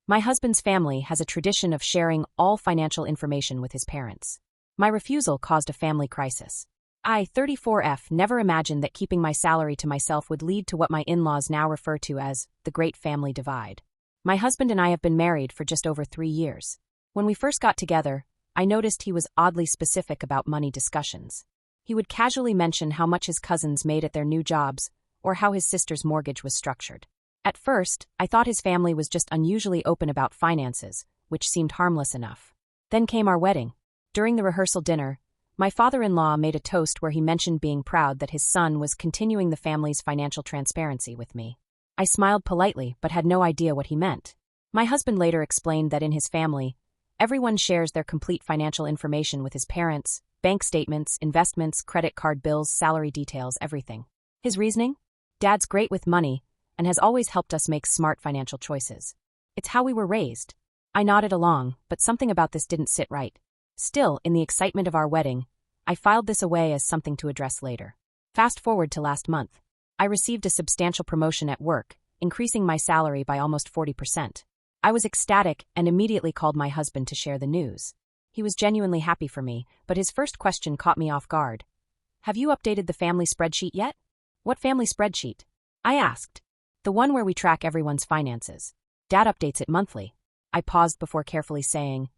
My husband's family has a tradition of sharing all financial information with his parents. My refusal caused a family crisis. I, 34F, never imagined that keeping my salary to myself would lead to what my in-laws now refer to as the Great Family Divide. My husband and I have been married for just over 3 years. When we first got together, I noticed he was oddly specific about money discussions. He would casually mention how much his cousins made at their new jobs or how his sister's mortgage was structured. At first, I thought his family was just unusually open about finances, which seemed harmless enough. Then came our wedding. During the rehearsal dinner, my father-in-law made a toast where he mentioned being proud that his son was continuing the family's financial transparency with me. I smiled politely but had no idea what he meant. My husband later explained that in his family, everyone shares their complete financial information with his parents, bank statements, investments, credit card bills, salary details, everything. His reasoning? Dad's great with money and has always helped us make smart financial choices. It's how we were raised. I nodded along, but something about this didn't sit right. Still, in the excitement of our wedding, I filed this away as something to address later. Fast forward to last month. I received a substantial promotion at work, increasing my salary by almost 40%. I was ecstatic and immediately called my husband to share the news. He was genuinely happy for me, but his first question caught me off guard. "Have you updated the family spreadsheet yet?" "What family spreadsheet?" I asked. "The one where we track everyone's finances. Dad updates it monthly." I paused before carefully saying,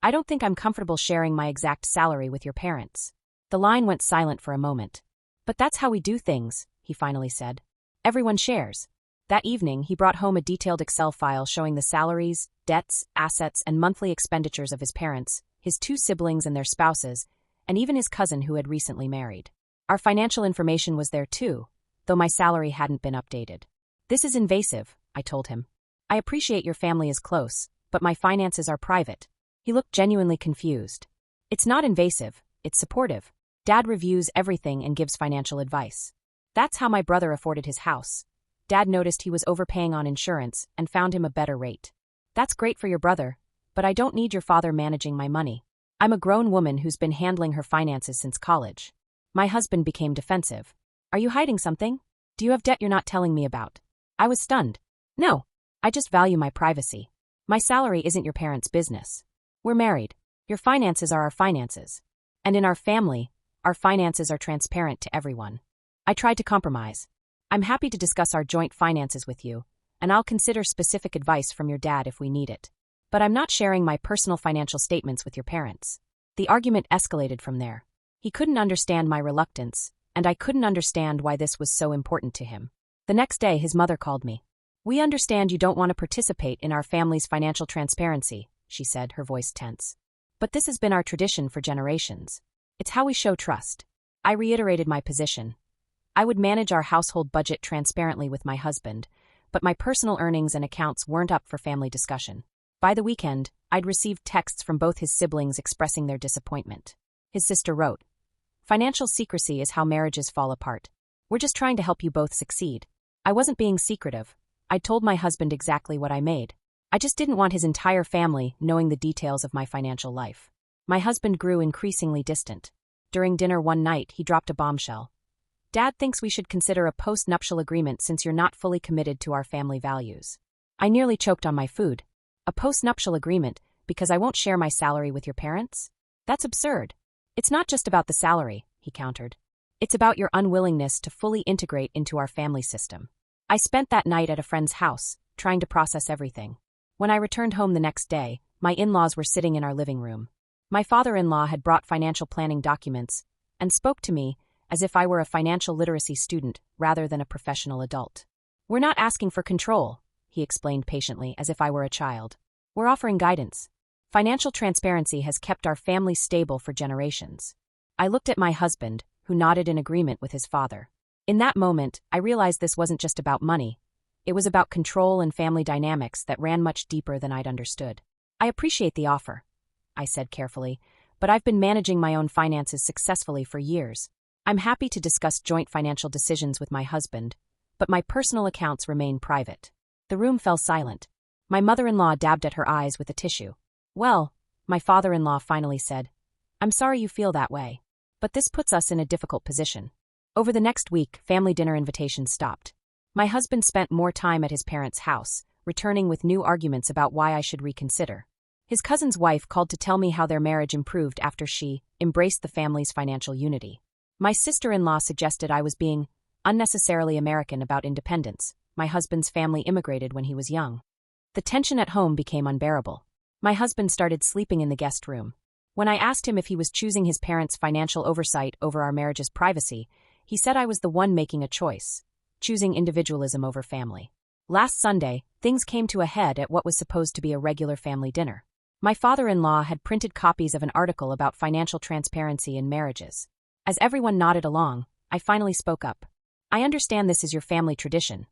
"I don't think I'm comfortable sharing my exact salary with your parents." The line went silent for a moment. "But that's how we do things," he finally said. "Everyone shares." That evening, he brought home a detailed Excel file showing the salaries, debts, assets, and monthly expenditures of his parents, his 2 siblings and their spouses, and even his cousin who had recently married. Our financial information was there too, though my salary hadn't been updated. "This is invasive," I told him. "I appreciate your family is close, but my finances are private." He looked genuinely confused. "It's not invasive, it's supportive. Dad reviews everything and gives financial advice. That's how my brother afforded his house. Dad noticed he was overpaying on insurance and found him a better rate. That's great for your brother, but I don't need your father managing my money. I'm a grown woman who's been handling her finances since college." My husband became defensive. "Are you hiding something? Do you have debt you're not telling me about?" I was stunned. "No, I just value my privacy. My salary isn't your parents' business. We're married. Your finances are our finances. And in our family, our finances are transparent to everyone." I tried to compromise. "I'm happy to discuss our joint finances with you, and I'll consider specific advice from your dad if we need it. But I'm not sharing my personal financial statements with your parents." The argument escalated from there. He couldn't understand my reluctance, and I couldn't understand why this was so important to him. The next day, his mother called me. "We understand you don't want to participate in our family's financial transparency," she said, her voice tense. "But this has been our tradition for generations. It's how we show trust." I reiterated my position. I would manage our household budget transparently with my husband, but my personal earnings and accounts weren't up for family discussion. By the weekend, I'd received texts from both his siblings expressing their disappointment. His sister wrote, "Financial secrecy is how marriages fall apart. We're just trying to help you both succeed." I wasn't being secretive. I'd told my husband exactly what I made. I just didn't want his entire family knowing the details of my financial life. My husband grew increasingly distant. During dinner one night, he dropped a bombshell. "Dad thinks we should consider a post-nuptial agreement since you're not fully committed to our family values." I nearly choked on my food. "A post-nuptial agreement because I won't share my salary with your parents? That's absurd." "It's not just about the salary," he countered. "It's about your unwillingness to fully integrate into our family system." I spent that night at a friend's house, trying to process everything. When I returned home the next day, my in-laws were sitting in our living room. My father-in-law had brought financial planning documents and spoke to me as if I were a financial literacy student rather than a professional adult. "We're not asking for control," he explained patiently, as if I were a child. "We're offering guidance. Financial transparency has kept our family stable for generations." I looked at my husband, who nodded in agreement with his father. In that moment, I realized this wasn't just about money. It was about control and family dynamics that ran much deeper than I'd understood. "I appreciate the offer," I said carefully, "but I've been managing my own finances successfully for years. I'm happy to discuss joint financial decisions with my husband, but my personal accounts remain private." The room fell silent. My mother-in-law dabbed at her eyes with a tissue. "Well," my father-in-law finally said, "I'm sorry you feel that way. But this puts us in a difficult position." Over the next week, family dinner invitations stopped. My husband spent more time at his parents' house, returning with new arguments about why I should reconsider. His cousin's wife called to tell me how their marriage improved after she embraced the family's financial unity. My sister-in-law suggested I was being unnecessarily American about independence. My husband's family immigrated when he was young. The tension at home became unbearable. My husband started sleeping in the guest room. When I asked him if he was choosing his parents' financial oversight over our marriage's privacy, he said I was the one making a choice, choosing individualism over family. Last Sunday, things came to a head at what was supposed to be a regular family dinner. My father-in-law had printed copies of an article about financial transparency in marriages. As everyone nodded along, I finally spoke up. I understand this is your family tradition,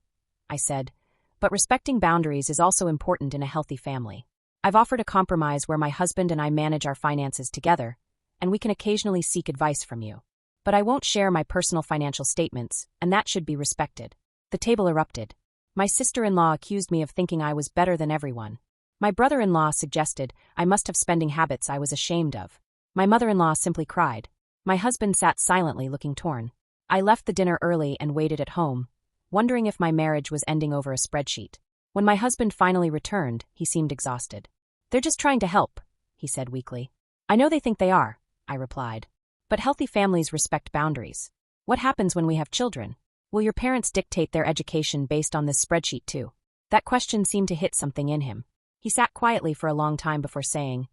I said, but respecting boundaries is also important in a healthy family. I've offered a compromise where my husband and I manage our finances together, and we can occasionally seek advice from you. But I won't share my personal financial statements, and that should be respected. The table erupted. My sister-in-law accused me of thinking I was better than everyone. My brother-in-law suggested I must have spending habits I was ashamed of. My mother-in-law simply cried. My husband sat silently looking torn. I left the dinner early and waited at home, wondering if my marriage was ending over a spreadsheet. When my husband finally returned, he seemed exhausted. They're just trying to help, he said weakly. I know they think they are, I replied. But healthy families respect boundaries. What happens when we have children? Will your parents dictate their education based on this spreadsheet too? That question seemed to hit something in him. He sat quietly for a long time before saying,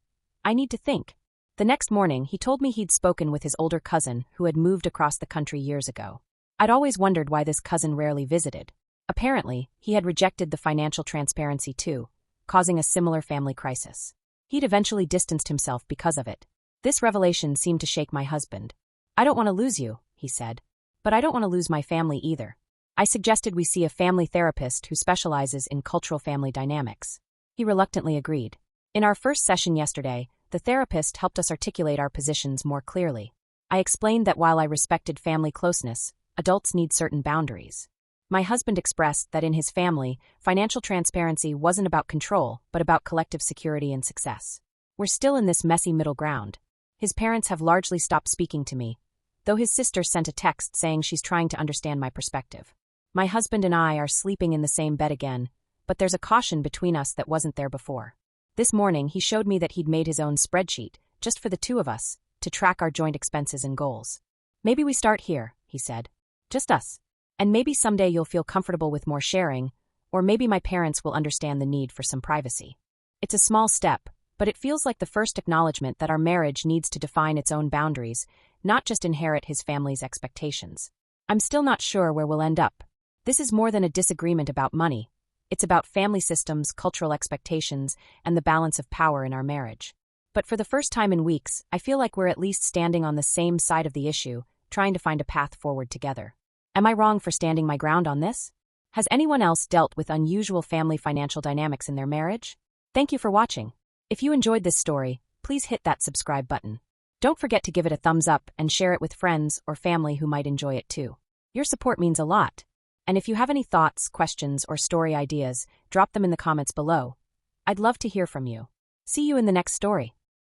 I need to think. The next morning, he told me he'd spoken with his older cousin who had moved across the country years ago. I'd always wondered why this cousin rarely visited. Apparently, he had rejected the financial transparency too, causing a similar family crisis. He'd eventually distanced himself because of it. This revelation seemed to shake my husband. I don't want to lose you, he said. But I don't want to lose my family either. I suggested we see a family therapist who specializes in cultural family dynamics. He reluctantly agreed. In our first session yesterday, the therapist helped us articulate our positions more clearly. I explained that while I respected family closeness, adults need certain boundaries. My husband expressed that in his family, financial transparency wasn't about control, but about collective security and success. We're still in this messy middle ground. His parents have largely stopped speaking to me, though his sister sent a text saying she's trying to understand my perspective. My husband and I are sleeping in the same bed again, but there's a caution between us that wasn't there before. This morning, he showed me that he'd made his own spreadsheet, just for the two of us, to track our joint expenses and goals. Maybe we start here, he said. Just us. And maybe someday you'll feel comfortable with more sharing, or maybe my parents will understand the need for some privacy. It's a small step, but it feels like the first acknowledgement that our marriage needs to define its own boundaries, not just inherit his family's expectations. I'm still not sure where we'll end up. This is more than a disagreement about money. It's about family systems, cultural expectations, and the balance of power in our marriage. But for the first time in weeks, I feel like we're at least standing on the same side of the issue, trying to find a path forward together. Am I wrong for standing my ground on this? Has anyone else dealt with unusual family financial dynamics in their marriage? Thank you for watching. If you enjoyed this story, please hit that subscribe button. Don't forget to give it a thumbs up and share it with friends or family who might enjoy it too. Your support means a lot. And if you have any thoughts, questions, or story ideas, drop them in the comments below. I'd love to hear from you. See you in the next story.